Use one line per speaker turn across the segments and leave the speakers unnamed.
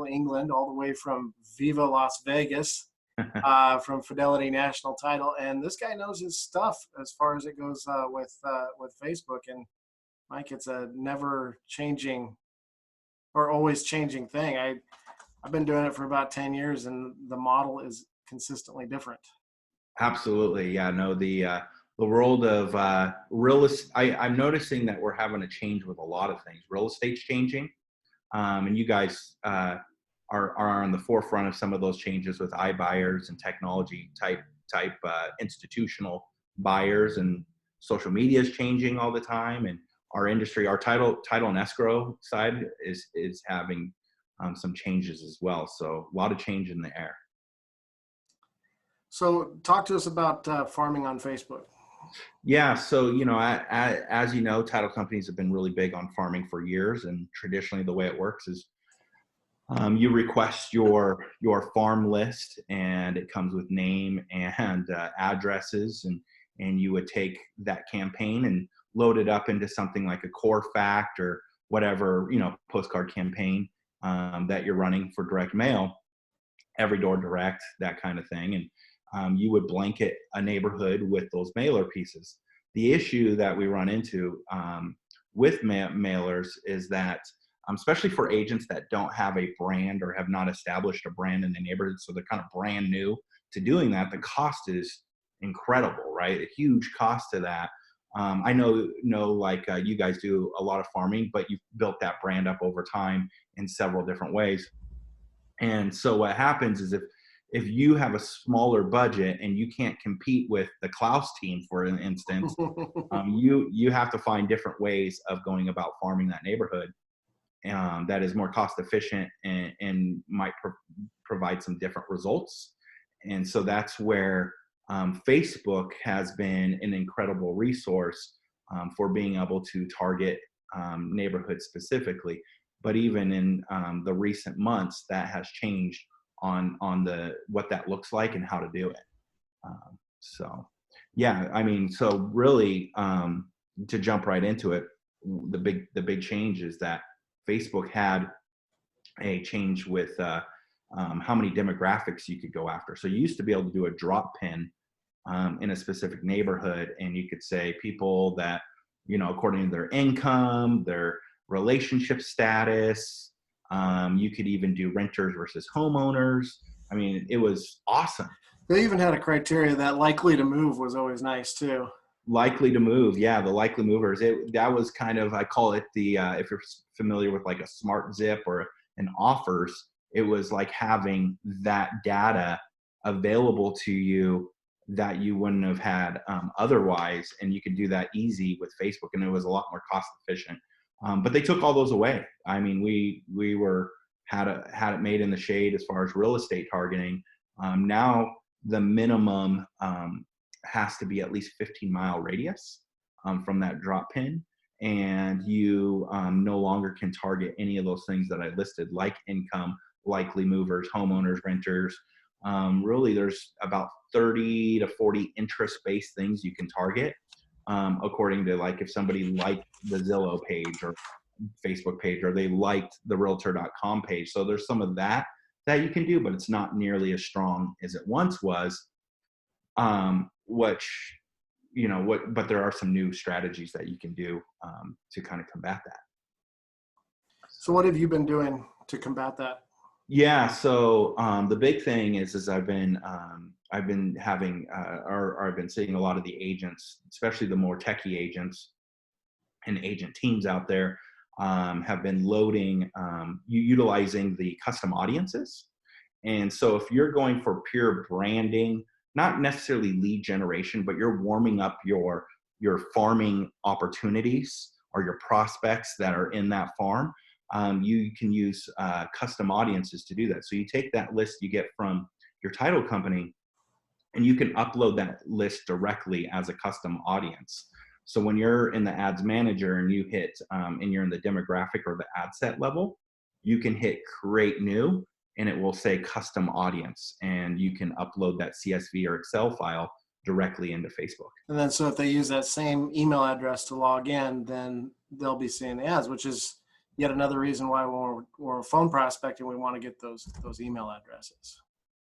New England, all the way from Viva Las Vegas, from Fidelity National Title. And this guy knows his stuff as far as it goes with Facebook. And Mike, it's a never changing or always changing thing. I've been doing it for about 10 years and the model is consistently different.
Absolutely. Yeah, no, the world of real estate, I'm noticing that we're having a change with a lot of things. Real estate's changing. And you guys are on the forefront of some of those changes with iBuyers and technology type institutional buyers, and social media is changing all the time. And our industry, our title and escrow side is having some changes as well. So a lot of change in the air.
So talk to us about farming on Facebook.
Yeah, so as you know, title companies have been really big on farming for years, and traditionally the way it works is you request your farm list, and it comes with name and addresses, and you would take that campaign and load it up into something like a core fact or whatever, postcard campaign that you're running for direct mail, every door direct, that kind of thing. And you would blanket a neighborhood with those mailer pieces. The issue that we run into with mailers is that, especially for agents that don't have a brand or have not established a brand in the neighborhood, so they're kind of brand new to doing that, the cost is incredible, right? A huge cost to that. I know like you guys do a lot of farming, but you've built that brand up over time in several different ways. And so what happens is if you have a smaller budget and you can't compete with the Klaus team, for an instance, you have to find different ways of going about farming that neighborhood that is more cost efficient and might provide some different results. And so that's where Facebook has been an incredible resource for being able to target neighborhoods specifically. But even in the recent months, that has changed on what that looks like and how to do it. So yeah, I mean, so really to jump right into it, the big change is that Facebook had a change with how many demographics you could go after. So you used to be able to do a drop pin in a specific neighborhood, and you could say people that, according to their income, their relationship status, you could even do renters versus homeowners. I mean, it was awesome.
They even had a criteria that likely to move was always nice too.
Likely to move. Yeah. The likely movers. That was kind of, I call it the, if you're familiar with like a smart zip or an offers, it was like having that data available to you that you wouldn't have had otherwise. And you could do that easy with Facebook, and it was a lot more cost efficient. But they took all those away. I mean, we had it made in the shade as far as real estate targeting. Now the minimum has to be at least 15-mile radius from that drop pin, and you no longer can target any of those things that I listed, like income, likely movers, homeowners, renters. Really, there's about 30 to 40 interest-based things you can target. According to, like, if somebody liked the Zillow page or Facebook page, or they liked the realtor.com page. So there's some of that you can do, but it's not nearly as strong as it once was, but there are some new strategies that you can do to kind of combat that.
So what have you been doing to combat that?
Yeah. So the big thing is I've been having, or I've been seeing a lot of the agents, especially the more techie agents and agent teams out there, have been loading, utilizing the custom audiences. And so if you're going for pure branding, not necessarily lead generation, but you're warming up your farming opportunities or your prospects that are in that farm, you can use custom audiences to do that. So you take that list you get from your title company, and you can upload that list directly as a custom audience. So when you're in the ads manager and you hit, and you're in the demographic or the ad set level, you can hit create new, and it will say custom audience, and you can upload that CSV or Excel file directly into Facebook.
And then, so if they use that same email address to log in, then they'll be seeing the ads, which is yet another reason why when we're phone prospecting, we want to get those email addresses.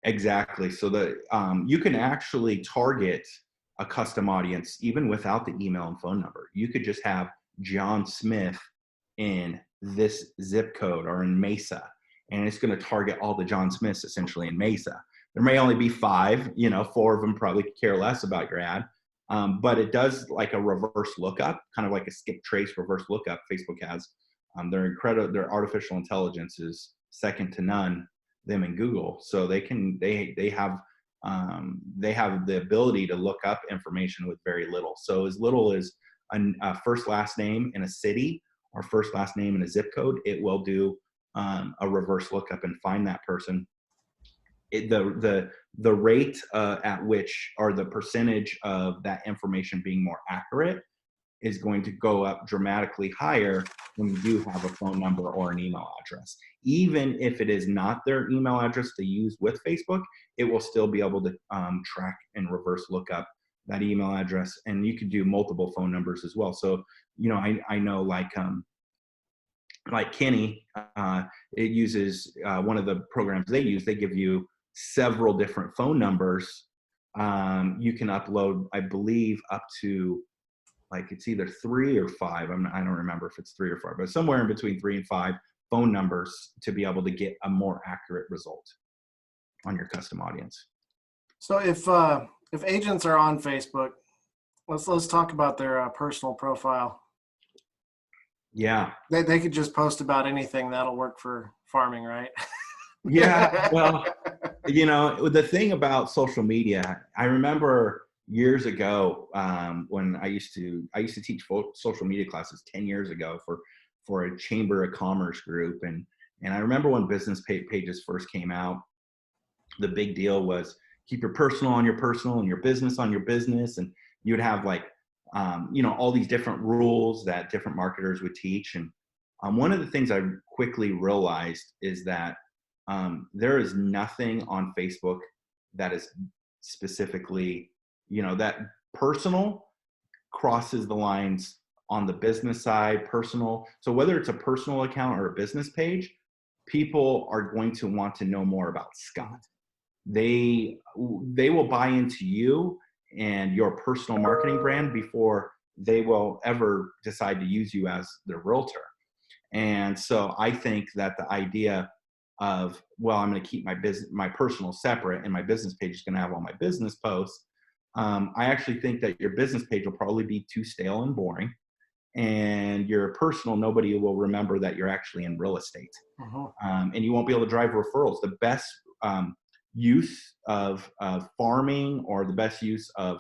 Exactly. So you can actually target a custom audience even without the email and phone number. You could just have John Smith in this zip code or in Mesa, and it's going to target all the John Smiths essentially in Mesa. There may only be 5, 4 of them probably care less about your ad. But it does like a reverse lookup, kind of like a skip trace reverse lookup Facebook has. Their artificial intelligence is second to none, them and Google. So they have the ability to look up information with very little. So as little as a first last name in a city or first last name in a zip code, it will do a reverse lookup and find that person. The rate at which, or the percentage of that information being more accurate, is going to go up dramatically higher when you do have a phone number or an email address. Even if it is not their email address to use with Facebook, it will still be able to track and reverse look up that email address. And you could do multiple phone numbers as well. So, I know like Kenny, it uses one of the programs they use. They give you several different phone numbers. You can upload, I believe, up to like it's either 3 or 5. I don't remember if it's 3 or 5, but somewhere in between 3 and 5 phone numbers to be able to get a more accurate result on your custom audience.
So if agents are on Facebook, let's talk about their personal profile.
Yeah,
they could just post about anything. That'll work for farming, right?
Yeah, well, the thing about social media, I remember years ago when I used to teach social media classes 10 years ago for a Chamber of Commerce group, and I remember when business pages first came out, the big deal was keep your personal on your personal and your business on your business, and you would have like all these different rules that different marketers would teach, and one of the things I quickly realized is that there is nothing on Facebook that is specifically, that personal crosses the lines on the business side, personal. So whether it's a personal account or a business page, people are going to want to know more about Scott. They will buy into you and your personal marketing brand before they will ever decide to use you as their realtor. And so I think that the idea of, well, I'm going to keep my personal separate and my business page is going to have all my business posts. I actually think that your business page will probably be too stale and boring, and your personal, nobody will remember that you're actually in real estate. And you won't be able to drive referrals. The best use of farming, or the best use of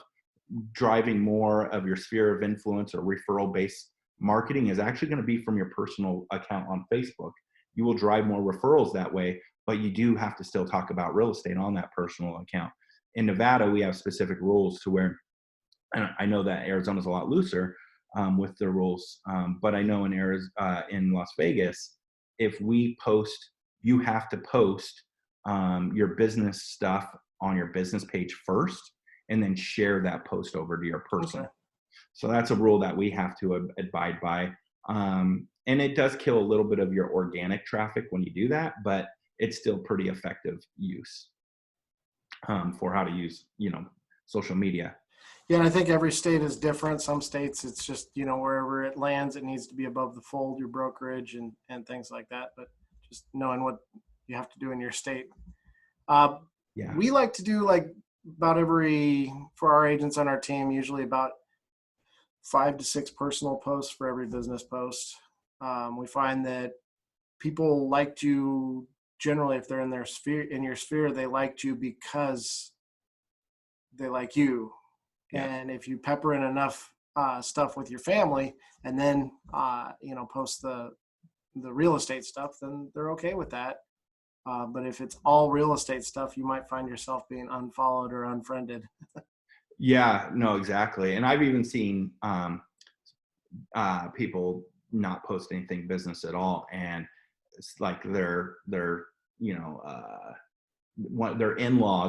driving more of your sphere of influence or referral based marketing, is actually going to be from your personal account on Facebook. You will drive more referrals that way, but you do have to still talk about real estate on that personal account. In Nevada, we have specific rules to where, and I know that Arizona's a lot looser with their rules, but I know in Las Vegas, if we post, you have to post your business stuff on your business page first, and then share that post over to your personal. Okay. So that's a rule that we have to abide by. And it does kill a little bit of your organic traffic when you do that, but it's still pretty effective use for how to use, social media.
Yeah, and I think every state is different. Some states, it's just, wherever it lands, it needs to be above the fold, your brokerage and things like that. But just knowing what you have to do in your state. Yeah. We like to do for our agents on our team, usually about 5 to 6 personal posts for every business post. We find that people like you generally, if they're in your sphere, they like you because they like you. Yeah. And if you pepper in enough stuff with your family, and then post the real estate stuff, then they're okay with that. But if it's all real estate stuff, you might find yourself being unfollowed or unfriended.
Yeah, no, exactly. And I've even seen people not post anything business at all, and it's like their in-laws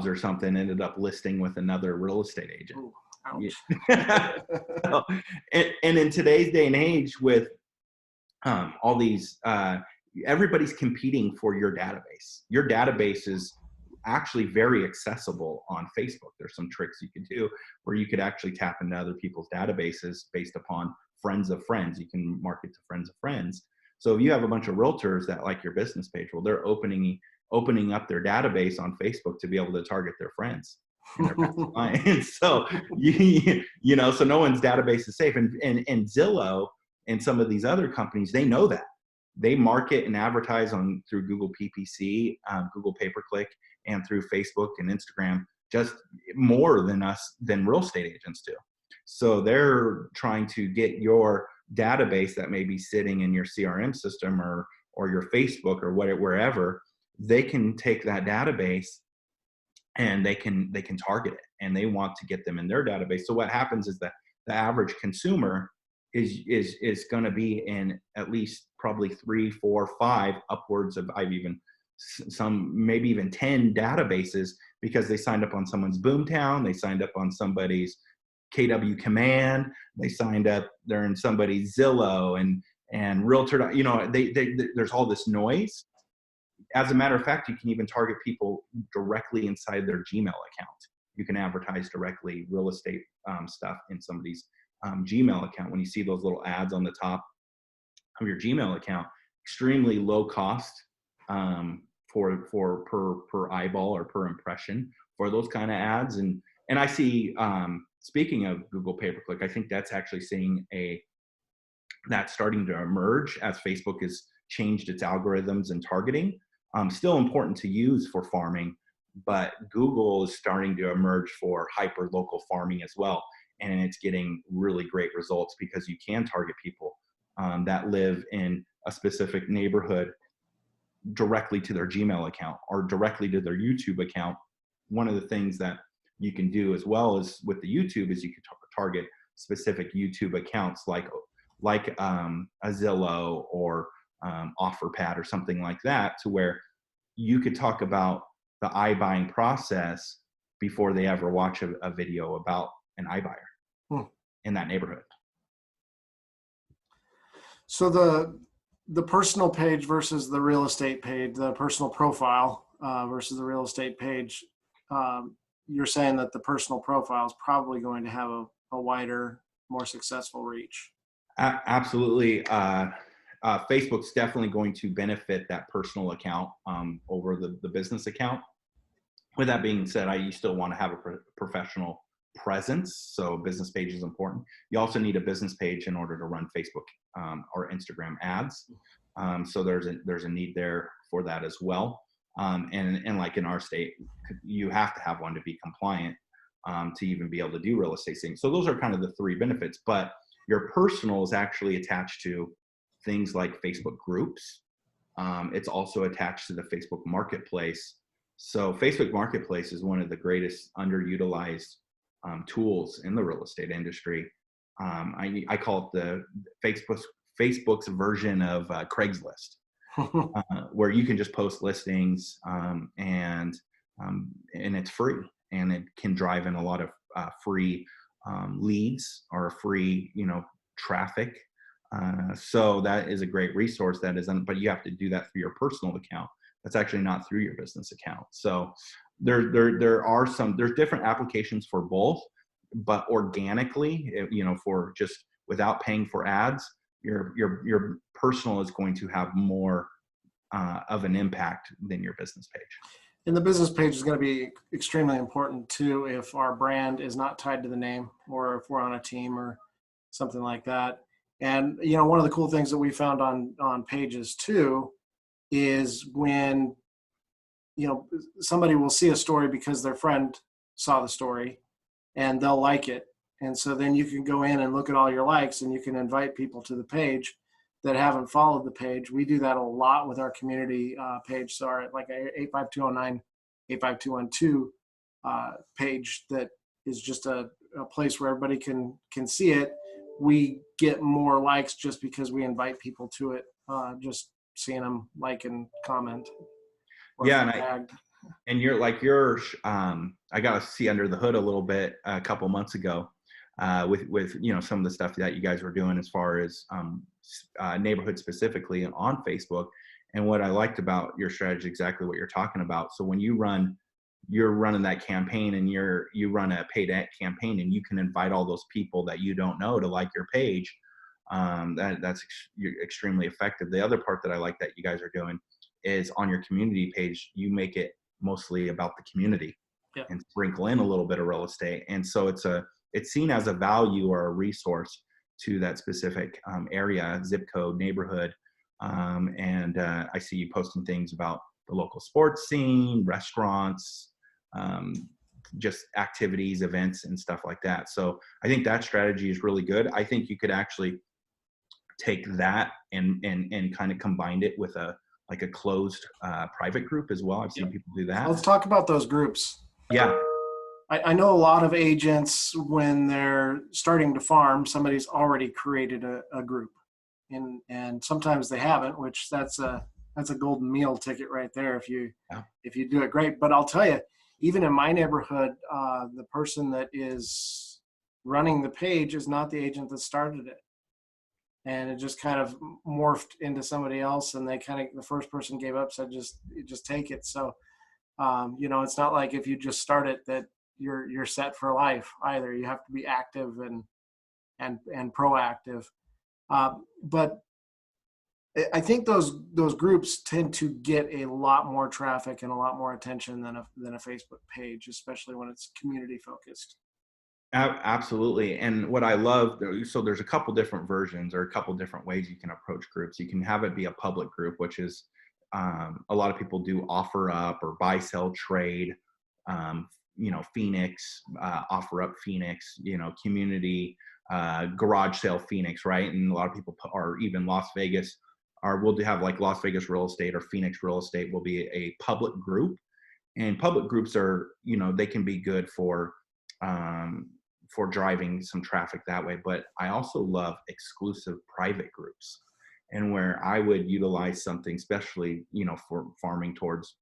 or something ended up listing with another real estate agent.
Ooh, ouch.
Yeah. And in today's day and age, with all these, everybody's competing for your database. Your database is actually very accessible on Facebook. There's some tricks you can do where you could actually tap into other people's databases based upon friends of friends. You can market to friends of friends. So if you have a bunch of realtors that like your business page, well, they're opening up their database on Facebook to be able to target their friends and their past clients. So you know, so no one's database is safe. And Zillow and some of these other companies, they know that. They market and advertise through Google PPC, Google pay-per-click, and through Facebook and Instagram just more than real estate agents do. So they're trying to get your database that may be sitting in your CRM system or your Facebook or wherever. They can take that database and they can target it, and they want to get them in their database. So what happens is that the average consumer is going to be in at least probably 3, 4, 5 upwards of, I've even some maybe even 10 databases, because they signed up on someone's Boomtown, they signed up on somebody's KW Command, they're in somebody's Zillow and Realtor, you know, there's all this noise. As a matter of fact, you can even target people directly inside their Gmail account. You can advertise directly real estate stuff in somebody's Gmail account. When you see those little ads on the top of your Gmail account, extremely low cost for per eyeball or per impression for those kind of ads. And I see, speaking of Google pay-per-click, I think that's actually that's starting to emerge as Facebook has changed its algorithms and targeting. Still important to use for farming, but Google is starting to emerge for hyper-local farming as well. And it's getting really great results because you can target people that live in a specific neighborhood directly to their Gmail account or directly to their YouTube account. One of the things that you can do as well as with the YouTube is you can target specific YouTube accounts like a Zillow or OfferPad or something like that, to where you could talk about the iBuying process before they ever watch a video about an iBuyer in that neighborhood.
So the personal page versus the real estate page, the personal profile versus the real estate page, you're saying that the personal profile is probably going to have a wider, more successful reach.
Absolutely. Facebook's definitely going to benefit that personal account over the business account. With that being said, you still want to have a professional presence, so business page is important. You also need a business page in order to run Facebook or Instagram ads. So there's a need there for that as well. And like in our state, you have to have one to be compliant to even be able to do real estate things. So those are kind of the 3 benefits, but your personal is actually attached to things like Facebook groups. It's also attached to the Facebook Marketplace. So Facebook Marketplace is one of the greatest underutilized tools in the real estate industry. I call it the Facebook's version of Craigslist, where you can just post listings and it's free, and it can drive in a lot of free leads or free, traffic. So that is a great resource. But you have to do that through your personal account. That's actually not through your business account. So there's different applications for both, but organically, for just without paying for ads, your personal is going to have more of an impact than your business page.
And the business page is going to be extremely important too if our brand is not tied to the name, or if we're on a team or something like that. And one of the cool things that we found on pages too is when somebody will see a story because their friend saw the story and they'll like it. And so then you can go in and look at all your likes, and you can invite people to the page that haven't followed the page. We do that a lot with our community page. So our 85209, 85212 page that is just a place where everybody can see it. We get more likes just because we invite people to it, just seeing them like and comment.
Yeah, and I got to see under the hood a little bit a couple months ago. with some of the stuff that you guys were doing as far as neighborhood specifically on Facebook. And what I liked about your strategy, exactly what you're talking about. So when you're running that campaign and you run a paid ad campaign, and you can invite all those people that you don't know to like your page. That's extremely effective. The other part that I like that you guys are doing is on your community page, you make it mostly about the community. Yeah. And sprinkle in a little bit of real estate. And so it's seen as a value or a resource to that specific area, zip code, neighborhood. And I see you posting things about the local sports scene, restaurants, just activities, events, and stuff like that. So I think that strategy is really good. I think you could actually take that and kind of combine it with a closed private group as well. I've seen people do that.
Let's talk about those groups.
Yeah.
I know a lot of agents, when they're starting to farm, somebody's already created a group, and sometimes they haven't, which that's a golden meal ticket right there if you do it great. But I'll tell you, even in my neighborhood, the person that is running the page is not the agent that started it, and it just kind of morphed into somebody else, and the first person gave up, said just take it. So it's not like if you just start it that you're set for life either. You have to be active and proactive. But I think those groups tend to get a lot more traffic and a lot more attention than a Facebook page, especially when it's community focused.
Absolutely. And what I love, so there's a couple different versions or a couple different ways you can approach groups. You can have it be a public group, which is a lot of people do offer up or buy, sell, trade, Phoenix, offer up Phoenix, community, garage sale Phoenix, right? And a lot of people or even Las Vegas we'll have like Las Vegas real estate or Phoenix real estate will be a public group. And public groups are, they can be good for driving some traffic that way. But I also love exclusive private groups, and where I would utilize something, especially, for farming towards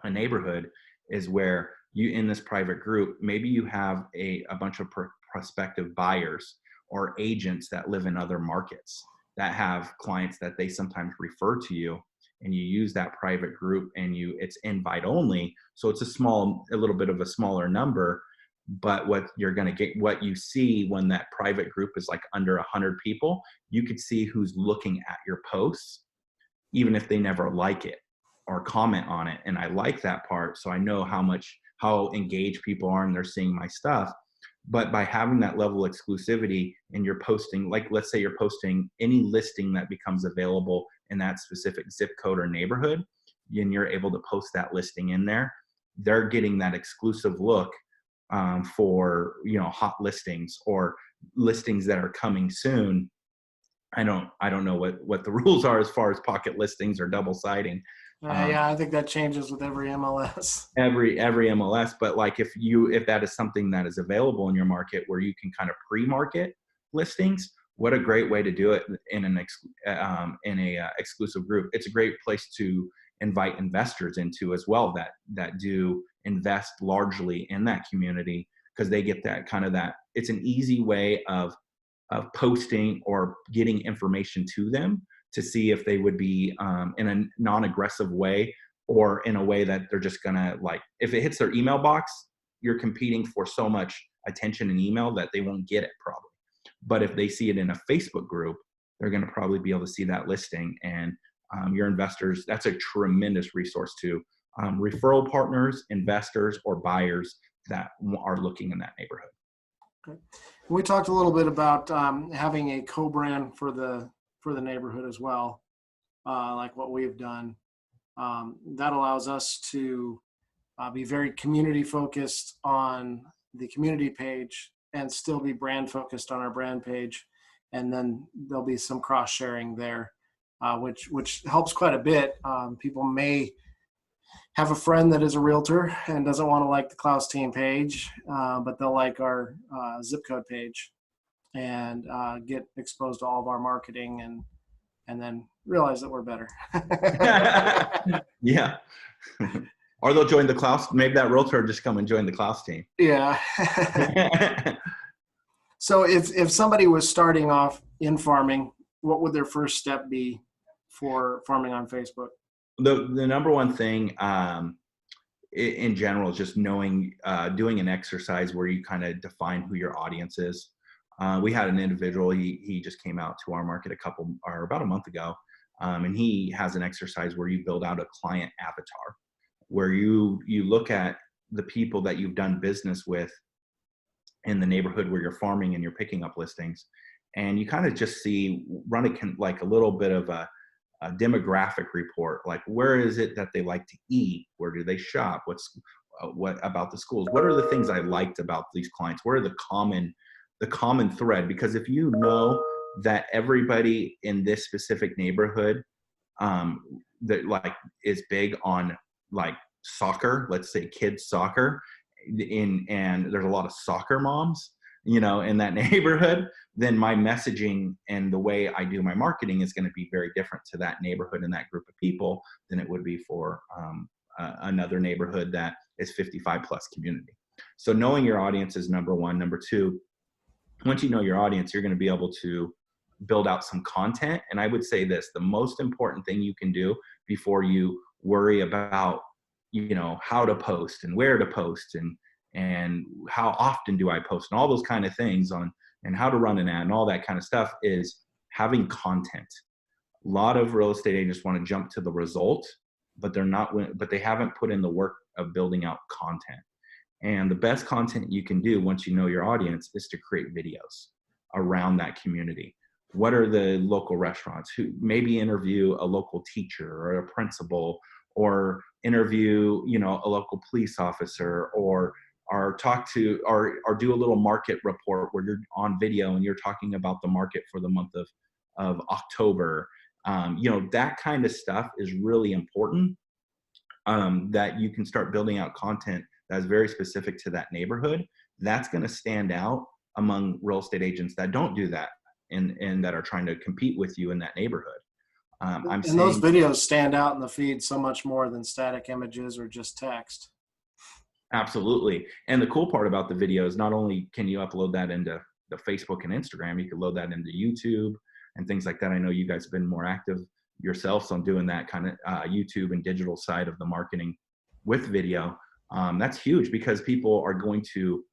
a neighborhood, is where you, in this private group, maybe you have a bunch of prospective buyers or agents that live in other markets that have clients that they sometimes refer to you, and you use that private group, and it's invite only. So it's a little bit of a smaller number, but what you're going to get, what you see when that private group is like under 100 people, you could see who's looking at your posts, even if they never like it or comment on it. And I like that part. So I know how engaged people are and they're seeing my stuff. But by having that level of exclusivity, and you're posting, like, let's say you're posting any listing that becomes available in that specific zip code or neighborhood, and you're able to post that listing in there, they're getting that exclusive look for, hot listings or listings that are coming soon. I don't know what the rules are as far as pocket listings or double siding.
Yeah, I think that changes with every MLS.
Every MLS, but like if that is something that is available in your market where you can kind of pre-market listings, what a great way to do it in an exclusive group. It's a great place to invite investors into as well that do invest largely in that community, because they get that it's an easy way of posting or getting information to them to see if they would be in a non-aggressive way, or in a way that they're just gonna, like, if it hits their email box, you're competing for so much attention and email that they won't get it probably. But if they see it in a Facebook group, they're gonna probably be able to see that listing, and your investors, that's a tremendous resource to referral partners, investors, or buyers that are looking in that neighborhood.
Okay. We talked a little bit about having a co-brand for the neighborhood as well, like what we've done. That allows us to be very community focused on the community page and still be brand focused on our brand page. And then there'll be some cross sharing there, which helps quite a bit. People may have a friend that is a realtor and doesn't want to like the Klaus team page, but they'll like our zip code page and get exposed to all of our marketing and then realize that we're better.
Yeah. Or they'll join the Klaus, maybe that realtor will just come and join the Klaus team.
Yeah. So if somebody was starting off in farming, what would their first step be for farming on Facebook?
The number one thing in general is just knowing, doing an exercise where you kind of define who your audience is. We had an individual, he just came out to our market about a month ago. And he has an exercise where you build out a client avatar, where you look at the people that you've done business with in the neighborhood where you're farming and you're picking up listings. And you kind of just like a little bit of a demographic report, like where is it that they like to eat? Where do they shop? What about the schools? What are the things I liked about these clients? What are the common thread? Because if you know that everybody in this specific neighborhood that like is big on like soccer, let's say kids soccer, and there's a lot of soccer moms, in that neighborhood, then my messaging and the way I do my marketing is going to be very different to that neighborhood and that group of people than it would be for another neighborhood that is 55 plus community. So knowing your audience is number one. Number two, once you know your audience, you're going to be able to build out some content. And I would say this, the most important thing you can do before you worry about, how to post and where to post and how often do I post and all those kind of things and how to run an ad and all that kind of stuff is having content. A lot of real estate agents want to jump to the result, but they haven't put in the work of building out content. And the best content you can do once you know your audience is to create videos around that community. What are the local restaurants? Who maybe interview a local teacher or a principal, or interview, a local police officer, or talk to, or do a little market report where you're on video and you're talking about the market for the month of October. That kind of stuff is really important, that you can start building out content that's very specific to that neighborhood. That's going to stand out among real estate agents that don't do that and that are trying to compete with you in that neighborhood.
Those videos stand out in the feed so much more than static images or just text.
Absolutely. And the cool part about the video is not only can you upload that into the Facebook and Instagram, you can load that into YouTube and things like that. I know you guys have been more active yourselves on doing that kind of YouTube and digital side of the marketing with video. That's huge because people are going to,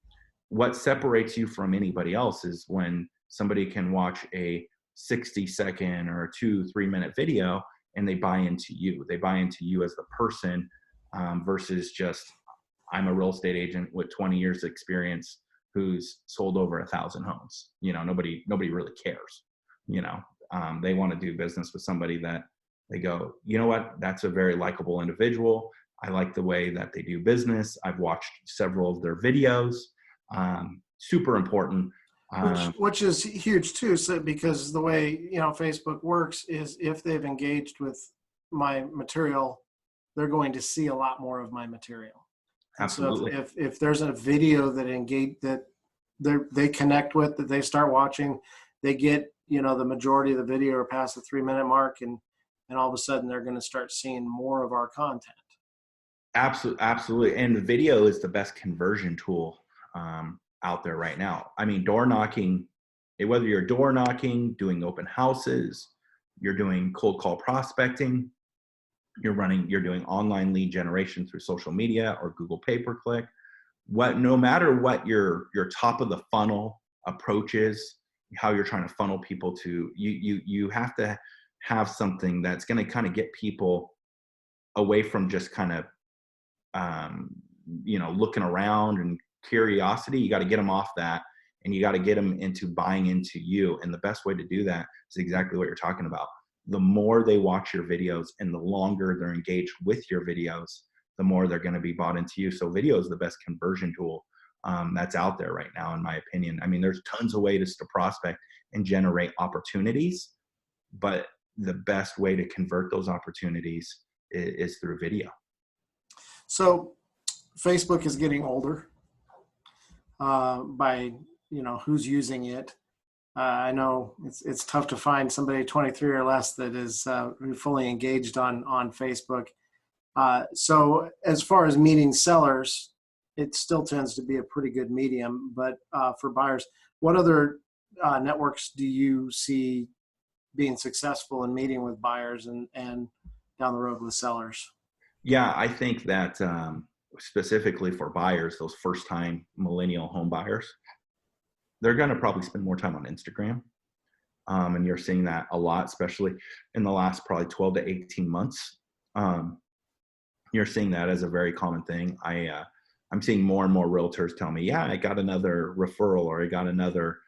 what separates you from anybody else is when somebody can watch a 60-second or 2-3 minute video and they buy into you. They buy into you as the person versus just, I'm a real estate agent with 20 years experience who's sold over 1,000 homes. Nobody really cares. They want to do business with somebody that they go, you know what, that's a very likable individual. I like the way that they do business. I've watched several of their videos. Super important.
Which is huge too. So because the way, Facebook works is if they've engaged with my material, they're going to see a lot more of my material.
Absolutely.
So if there's a video that they connect with, that they start watching, they get, the majority of the video or past the 3-minute mark, and all of a sudden they're going to start seeing more of our content.
Absolutely. And the video is the best conversion tool out there right now. I mean, door knocking, whether you're door knocking, doing open houses, you're doing cold call prospecting, you're doing online lead generation through social media or Google pay-per-click, no matter what your top of the funnel approach is, how you're trying to funnel people to, you have to have something that's going to kind of get people away from just kind of, looking around and curiosity. You got to get them off that, and you got to get them into buying into you. And the best way to do that is exactly what you're talking about. The more they watch your videos and the longer they're engaged with your videos, the more they're going to be bought into you. So video is the best conversion tool that's out there right now, in my opinion. I mean, there's tons of ways to prospect and generate opportunities, but the best way to convert those opportunities is through video.
So Facebook is getting older by, who's using it. I know it's tough to find somebody 23 or less that is fully engaged on Facebook. So as far as meeting sellers, it still tends to be a pretty good medium, but for buyers, What other networks do you see being successful in meeting with buyers and down the road with sellers?
Yeah, I think that specifically for buyers, those first-time millennial home buyers, they're going to probably spend more time on Instagram. And you're seeing that a lot, especially in the last probably 12 to 18 months. You're seeing that as a very common thing. I'm seeing more and more realtors tell me, yeah, I got another referral or I got another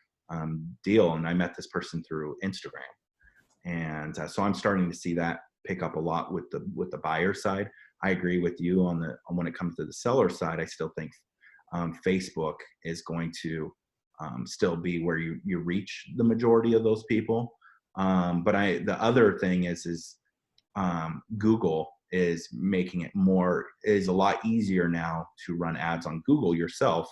deal, and I met this person through Instagram. And so I'm starting to see that pick up a lot with the buyer side. I agree with you on when it comes to the seller side. I still think Facebook is going to still be where you reach the majority of those people. But the other thing is Google is making it is a lot easier now to run ads on Google yourself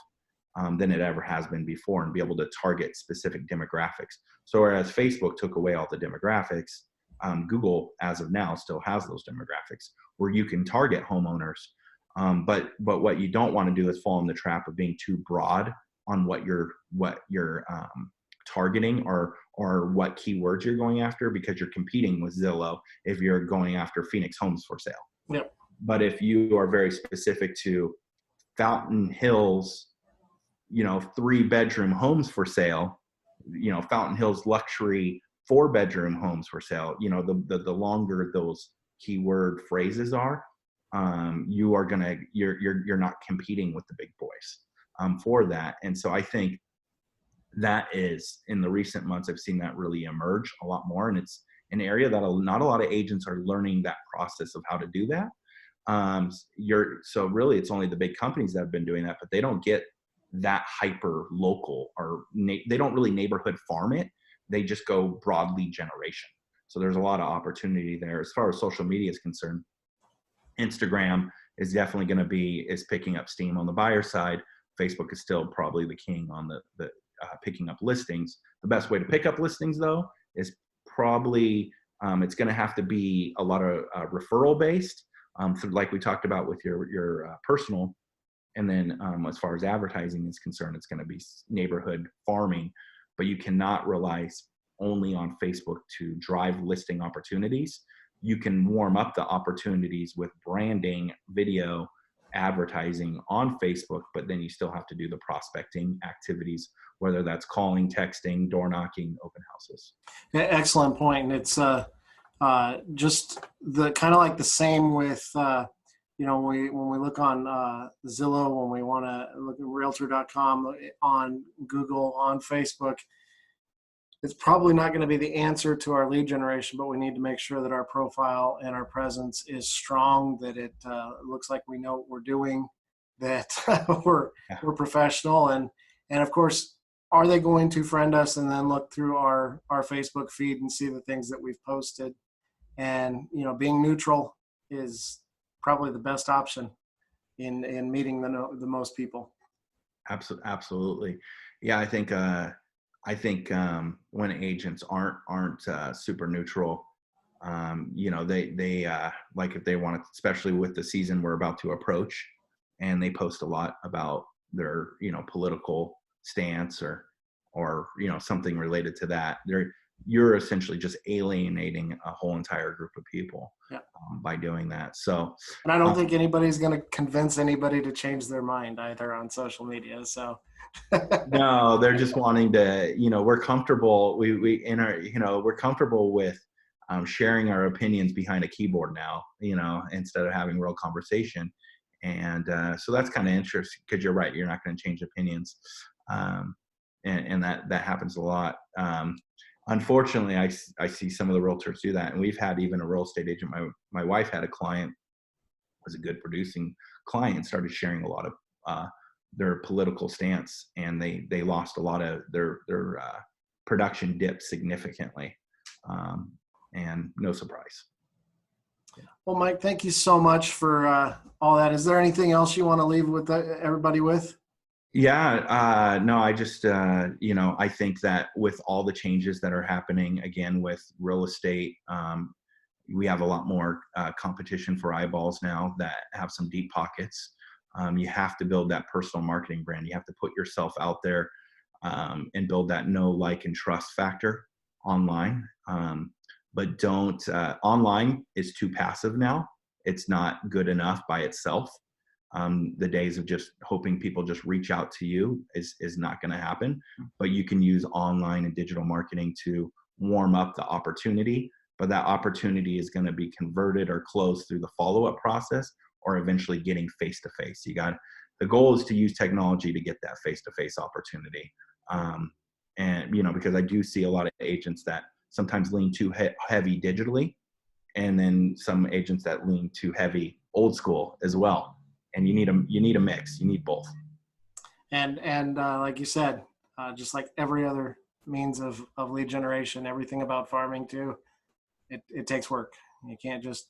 than it ever has been before, and be able to target specific demographics. So whereas Facebook took away all the demographics, Google, as of now, still has those demographics where you can target homeowners. But what you don't want to do is fall in the trap of being too broad on what you're targeting or what keywords you're going after, because you're competing with Zillow if you're going after Phoenix homes for sale.
Yep.
But if you are very specific to Fountain Hills, 3-bedroom homes for sale, Fountain Hills luxury 4-bedroom homes for sale, the longer those keyword phrases are, you're not competing with the big boys for that. And so I think that is, in the recent months, I've seen that really emerge a lot more. And it's an area that not a lot of agents are learning that process of how to do that. So really it's only the big companies that have been doing that, but they don't get that hyper local, or they don't really neighborhood farm it. They just go broad lead generation. So there's a lot of opportunity there. As far as social media is concerned, Instagram is definitely going to is picking up steam on the buyer side. Facebook is still probably the king on the picking up listings. The best way to pick up listings, though, is probably it's going to have to be a lot of referral based, like we talked about with your personal. And then as far as advertising is concerned, it's going to be neighborhood farming. But you cannot rely only on Facebook to drive listing opportunities. You can warm up the opportunities with branding, video, advertising on Facebook, but then you still have to do the prospecting activities, whether that's calling, texting, door knocking, open houses.
Excellent point. And it's just the kind of like the same with, when we look on Zillow, when we want to look at realtor.com, on Google, on Facebook, it's probably not going to be the answer to our lead generation, but we need to make sure that our profile and our presence is strong, that it looks like we know what we're doing, that we're professional. And of course, are they going to friend us and then look through our Facebook feed and see the things that we've posted? And, being neutral is probably the best option in meeting the most people.
Absolutely. Yeah, I think when agents aren't super neutral, they like if they want to, especially with the season we're about to approach, and they post a lot about their political stance or something related to that, you're essentially just alienating a whole entire group of people by doing that. So,
and I don't think anybody's going to convince anybody to change their mind either on social media. So
no, they're just wanting to, we're comfortable. We're comfortable with sharing our opinions behind a keyboard now, instead of having real conversation. And so that's kind of interesting, because you're right. You're not going to change opinions. And that happens a lot. Unfortunately, I see some of the realtors do that. And we've had even a real estate agent. My wife had a client, was a good producing client, started sharing a lot of their political stance, and they lost a lot of their production dipped significantly, and no surprise.
Yeah. Well, Mike, thank you so much for all that. Is there anything else you want to leave with everybody with?
Yeah, no, I just, I think that with all the changes that are happening, again, with real estate, we have a lot more competition for eyeballs now that have some deep pockets. You have to build that personal marketing brand. You have to put yourself out there. and build that know, like, and trust factor online. But don't, online is too passive now. It's not good enough by itself. The days of just hoping people just reach out to you is not going to happen. But you can use online and digital marketing to warm up the opportunity, but that opportunity is going to be converted or closed through the follow-up process, or eventually getting face-to-face. The goal is to use technology to get that face-to-face opportunity. And, because I do see a lot of agents that sometimes lean too heavy digitally, and then some agents that lean too heavy old school as well. And you need a mix. You need both.
And like you said, just like every other means of lead generation, everything about farming too, it takes work. You can't just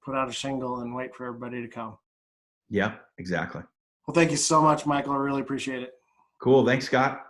put out a shingle and wait for everybody to come.
Yeah, exactly.
Well, thank you so much, Michael. I really appreciate it.
Cool. Thanks, Scott.